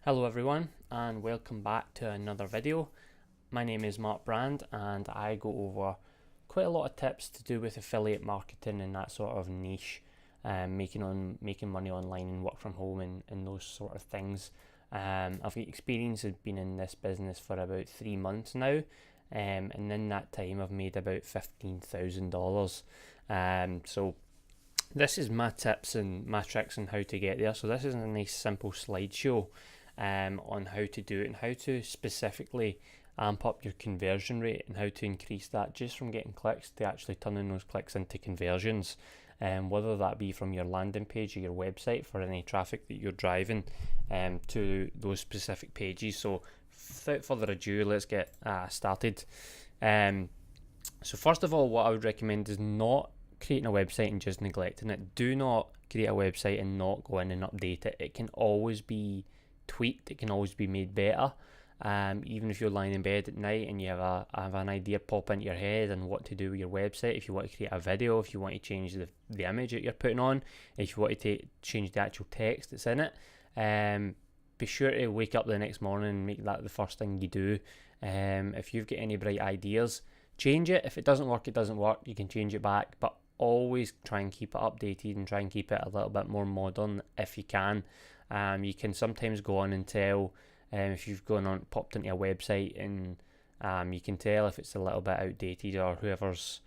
Hello everyone and welcome back to another video. My name is Mark Brand and I go over quite a lot of tips to do with affiliate marketing and that sort of niche, making money online and work from home and those sort of things. I've got experience of being in this business for about 3 months now, and in that time I've made about $15,000. So this is my tips and my tricks on how to get there. So this is a nice simple slideshow on how to do it and how to specifically amp up your conversion rate and how to increase that just from getting clicks to actually turning those clicks into conversions, whether that be from your landing page or your website for any traffic that you're driving to those specific pages. So without further ado, let's get started. So first of all, what I would recommend is not creating a website and just neglecting it. Do not create a website and not go in and update it. It can always be tweaked, it can always be made better. Even if you're lying in bed at night and you have an idea pop into your head and what to do with your website, if you want to create a video, if you want to change the image that you're putting on, if you want to change the actual text that's in it, be sure to wake up the next morning and make that the first thing you do. If you've got any bright ideas, change it. If it doesn't work, it doesn't work. You can change it back, but always try and keep it updated and try and keep it a little bit more modern if you can. You can sometimes go on and tell if you've popped into a website and you can tell if it's a little bit outdated or whoever's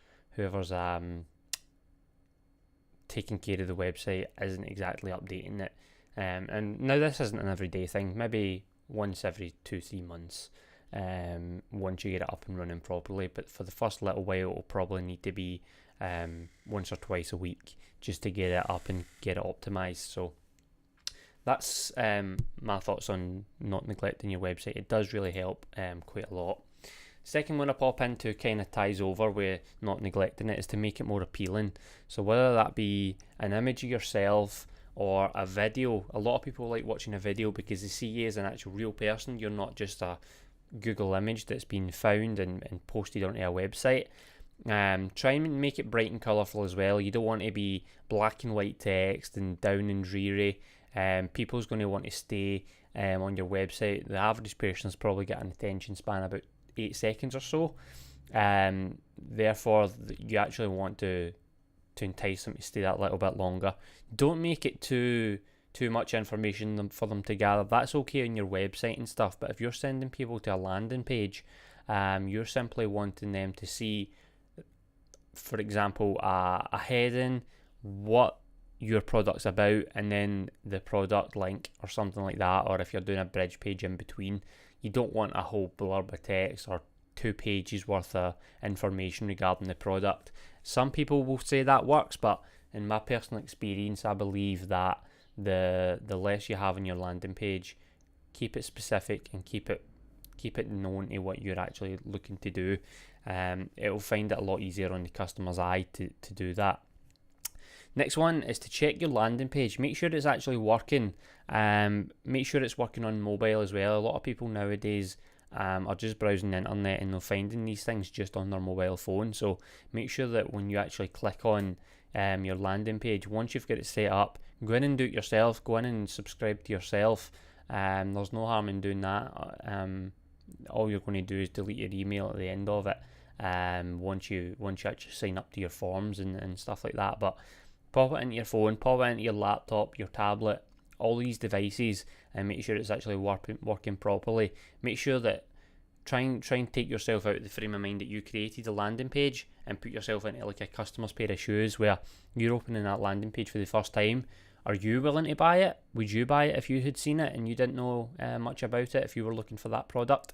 taking care of the website isn't exactly updating it. And now this isn't an everyday thing. Maybe once every 2-3 months. Once you get it up and running properly, but for the first little while it'll probably need to be once or twice a week just to get it up and get it optimized. So that's my thoughts on not neglecting your website. It does really help quite a lot. Second one I pop into kind of ties over with not neglecting it is to make it more appealing. So whether that be an image of yourself or a video. A lot of people like watching a video because they see you as an actual real person. You're not just a Google image that's been found and posted onto a website. Try and make it bright and colourful as well. You don't want to be black and white text and down and dreary. People's going to want to stay on your website. The average person's probably got an attention span about 8 seconds or so. Therefore, you actually want to entice them to stay that little bit longer. Don't make it too much information for them to gather. That's okay on your website and stuff, but if you're sending people to a landing page, you're simply wanting them to see, for example, a heading, what your product's about, and then the product link or something like that. Or if you're doing a bridge page in between, you don't want a whole blurb of text or 2 pages worth of information regarding the product. Some people will say that works, but in my personal experience, I believe that the less you have on your landing page, keep it specific and keep it known to what you're actually looking to do. It'll find it a lot easier on the customer's eye to do that. Next one is to check your landing page. Make sure it's actually working. Make sure it's working on mobile as well. A lot of people nowadays are just browsing the internet and they're finding these things just on their mobile phone. So make sure that when you actually click on your landing page, once you've got it set up, go in and do it yourself. Go in and subscribe to yourself. There's no harm in doing that. All you're going to do is delete your email at the end of it. Once you actually sign up to your forms and stuff like that. But pop it into your phone, pop it into your laptop, your tablet, all these devices, and make sure it's actually working properly. Make sure that try and take yourself out of the frame of mind that you created a landing page and put yourself into like a customer's pair of shoes where you're opening that landing page for the first time. Are you willing to buy it? Would you buy it if you had seen it and you didn't know much about it, if you were looking for that product?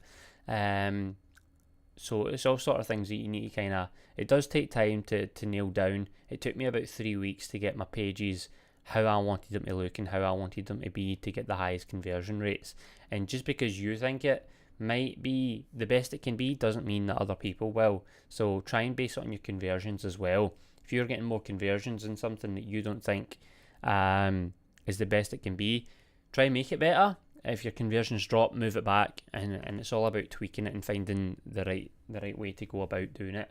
So it's all sort of things that you need to it does take time to nail down. It took me about 3 weeks to get my pages how I wanted them to look and how I wanted them to be to get the highest conversion rates. And just because you think it might be the best it can be doesn't mean that other people will. So try and base it on your conversions as well. If you're getting more conversions in something that you don't think is the best it can be, try and make it better. If your conversions drop, move it back, and it's all about tweaking it and finding the right way to go about doing it.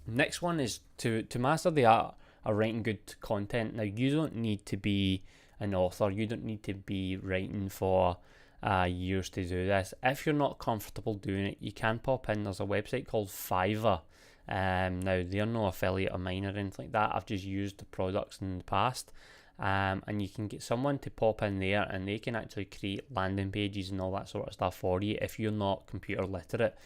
Next one is to master the art of writing good content. Now, you don't need to be an author. You don't need to be writing for years to do this. If you're not comfortable doing it, you can pop in. There's a website called Fiverr. Now, they're no affiliate of mine or anything like that. I've just used the products in the past. And you can get someone to pop in there and they can actually create landing pages and all that sort of stuff for you if you're not computer literate.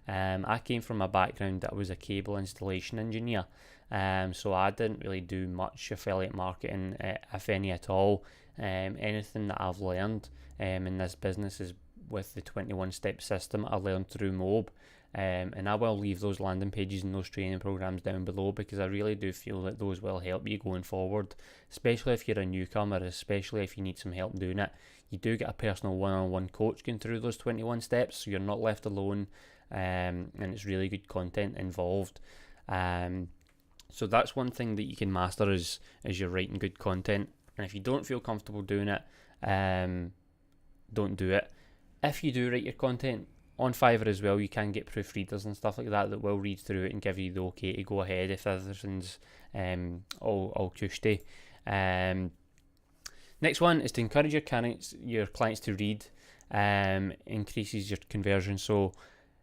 I came from a background that I was a cable installation engineer, so I didn't really do much affiliate marketing, if any at all. Anything that I've learned in this business is with the 21 step system I learned through Mob. And I will leave those landing pages and those training programs down below, because I really do feel that those will help you going forward, especially if you're a newcomer, especially if you need some help doing it. You do get a personal one-on-one coach going through those 21 steps, so you're not left alone, and it's really good content involved. So that's one thing that you can master is you're writing good content. And if you don't feel comfortable doing it, don't do it. If you do write your content on Fiverr as well, you can get proofreaders and stuff like that will read through it and give you the okay to go ahead if everything's all cushy. Next one is to encourage your clients to read, increases your conversion. So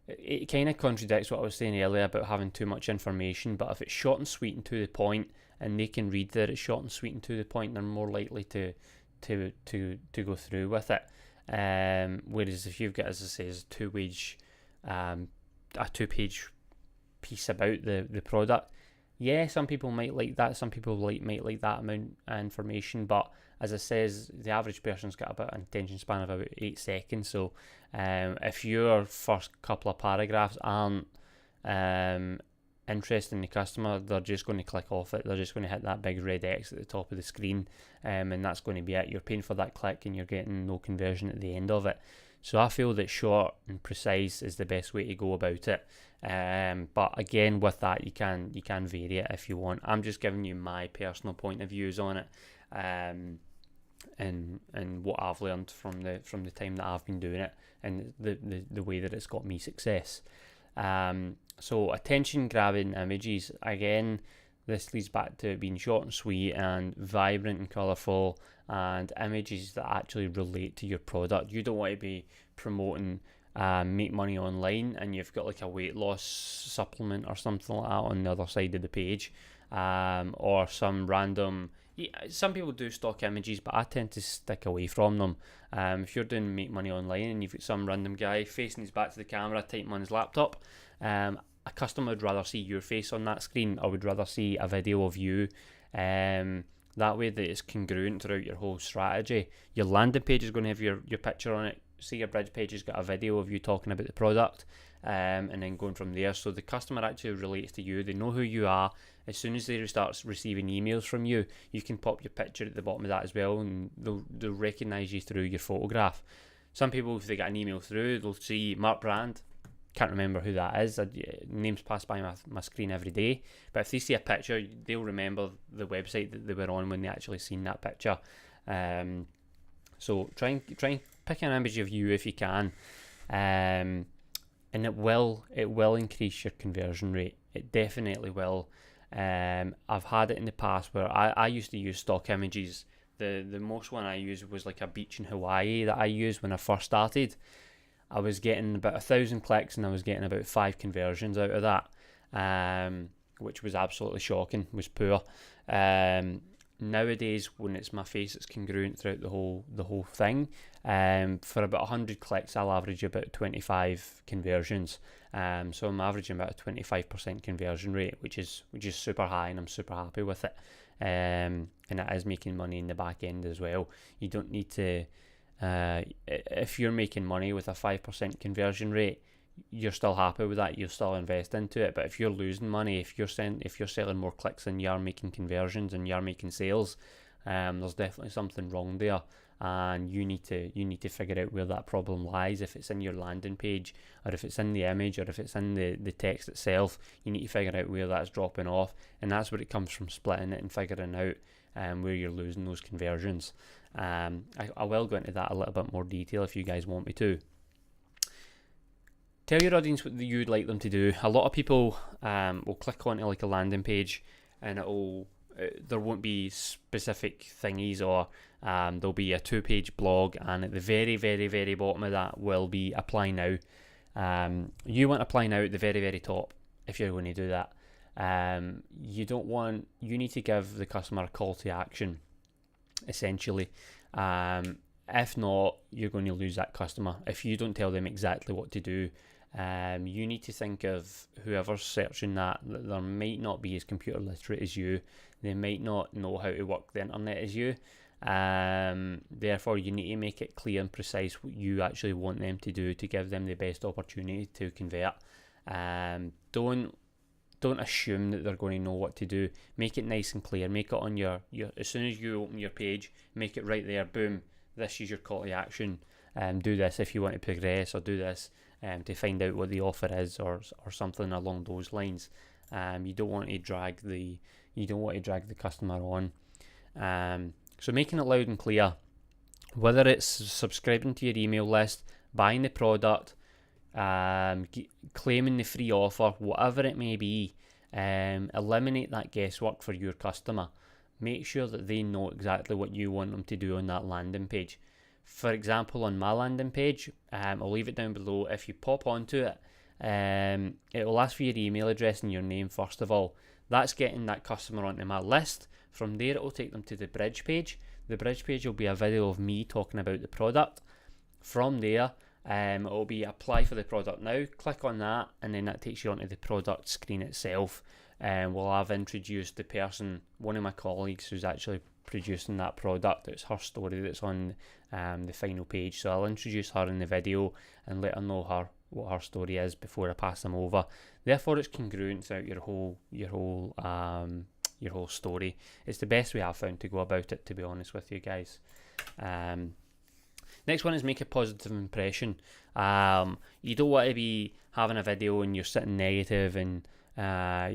it kind of contradicts what I was saying earlier about having too much information, but if it's short and sweet and to the point, and they can read that it's short and sweet and to the point, they're more likely to go through with it. Whereas if you've got, as I say, a two-page piece about the product, yeah, some people might like that, some people might like that amount of information, but as it says, the average person's got about an attention span of about 8 seconds. So if your first couple of paragraphs aren't interesting the customer, they're just going to click off it. They're just going to hit that big red X at the top of the screen, and that's going to be it. You're paying for that click and you're getting no conversion at the end of it. So I feel that short and precise is the best way to go about it. But again, with that, you can vary it if you want. I'm just giving you my personal point of views on it, and what I've learned from the time that I've been doing it, and the way that it's got me success. So attention grabbing images, again, this leads back to it being short and sweet and vibrant and colourful, and images that actually relate to your product. You don't want to be promoting make money online and you've got like a weight loss supplement or something like that on the other side of the page, or some random, some people do stock images, but I tend to stick away from them. If you're doing make money online and you've got some random guy facing his back to the camera typing on his laptop, a customer would rather see your face on that screen, or would rather see a video of you. That way that it's congruent throughout your whole strategy. Your landing page is going to have your picture on it. See, your bridge page has got a video of you talking about the product, and then going from there. So the customer actually relates to you. They know who you are. As soon as they start receiving emails from you, you can pop your picture at the bottom of that as well, and they'll recognise you through your photograph. Some people, if they get an email through, they'll see Mark Brand. Can't remember who that is. Names pass by my screen every day, but if they see a picture, they'll remember the website that they were on when they actually seen that picture. So try and pick an image of you if you can, and it will increase your conversion rate. It definitely will. I've had it in the past where I used to use stock images. The most one I used was like a beach in Hawaii that I used when I first started. I was getting about 1,000 clicks and I was getting about 5 conversions out of that, which was absolutely shocking, was poor. Nowadays, when it's my face, it's congruent throughout the whole thing. For about 100 clicks, I'll average about 25 conversions. So I'm averaging about a 25% conversion rate, which is super high, and I'm super happy with it. And it is making money in the back end as well. You don't need to. If you're making money with a 5% conversion rate, you're still happy with that. You'll still invest into it. But if you're losing money, if you're selling more clicks than you are making conversions and you're making sales, there's definitely something wrong there, and you need to figure out where that problem lies. If it's in your landing page, or if it's in the image, or if it's in the text itself, you need to figure out where that's dropping off, and that's where it comes from, splitting it and figuring out where you're losing those conversions. I will go into that a little bit more detail if you guys want me to. Tell your audience what you'd like them to do. A lot of people will click onto like a landing page, and it'll there won't be specific thingies, or there'll be a 2-page blog, and at the very, very, very bottom of that will be apply now. You want apply now at the very, very top if you're going to do that. You need to give the customer a call to action, essentially. If not, you're going to lose that customer if you don't tell them exactly what to do. You need to think of whoever's searching that there might not be as computer literate as you. They might not know how to work the internet as you. Therefore, you need to make it clear and precise what you actually want them to do to give them the best opportunity to convert. Don't assume that they're going to know what to do. Make it nice and clear. Make it on your as soon as you open your page, make it right there. Boom. This is your call to action. Do this if you want to progress, or do this to find out what the offer is, or something along those lines. You don't want to drag the customer on. So making it loud and clear, whether it's subscribing to your email list, buying the product, claiming the free offer, whatever it may be, eliminate that guesswork for your customer. Make sure that they know exactly what you want them to do on that landing page. For example, on my landing page, I'll leave it down below. If you pop onto it, it will ask for your email address and your name first of all. That's getting that customer onto my list. From there, it will take them to the bridge page. The bridge page will be a video of me talking about the product. From there, it will be apply for the product now. Click on that, and then that takes you onto the product screen itself. We'll have introduced the person, one of my colleagues who's actually producing that product. It's her story that's on the final page, so I'll introduce her in the video and let her know what her story is before I pass them over. Therefore, it's congruent throughout your whole story. It's the best way I've found to go about it, to be honest with you guys. Next one is make a positive impression. You don't want to be having a video and you're sitting negative and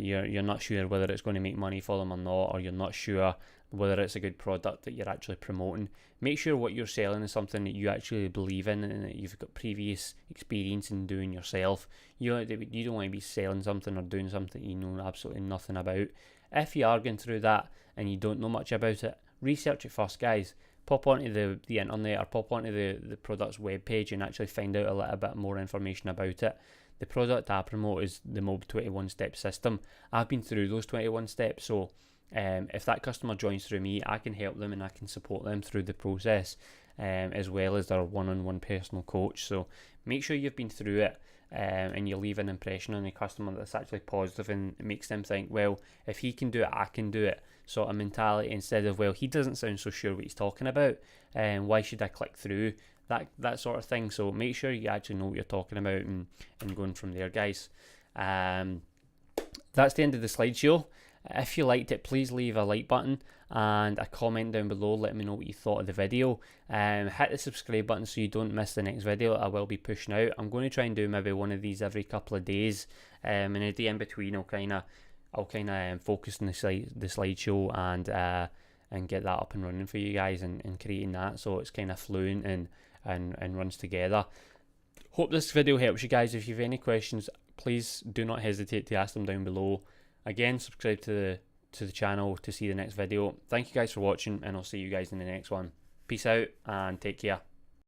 you're not sure whether it's going to make money for them or not, or you're not sure whether it's a good product that you're actually promoting. Make sure what you're selling is something that you actually believe in and that you've got previous experience in doing yourself. You don't want to be selling something or doing something you know absolutely nothing about. If you are going through that and you don't know much about it, research it first, guys. Pop onto the internet or pop onto the product's webpage and actually find out a little bit more information about it. The product I promote is the Mob 21 step system. I've been through those 21 steps, so if that customer joins through me, I can help them and I can support them through the process, as well as their one-on-one personal coach. So make sure you've been through it and you leave an impression on the customer that's actually positive and it makes them think, well, if he can do it, I can do it, sort of mentality, instead of, well, he doesn't sound so sure what he's talking about, and why should I click through, that sort of thing. So make sure you actually know what you're talking about and going from there, guys. That's the end of the slideshow. If you liked it, please leave a like button and a comment down below. Let me know what you thought of the video. Hit the subscribe button so you don't miss the next video I will be pushing out. I'm going to try and do maybe one of these every couple of days, and a day in between I'll kind of focus on the slideshow and get that up and running for you guys and creating that so it's kind of fluent and runs together. Hope this video helps you guys. If you have any questions, please do not hesitate to ask them down below. Again, subscribe to the channel to see the next video. Thank you guys for watching, and I'll see you guys in the next one. Peace out and take care.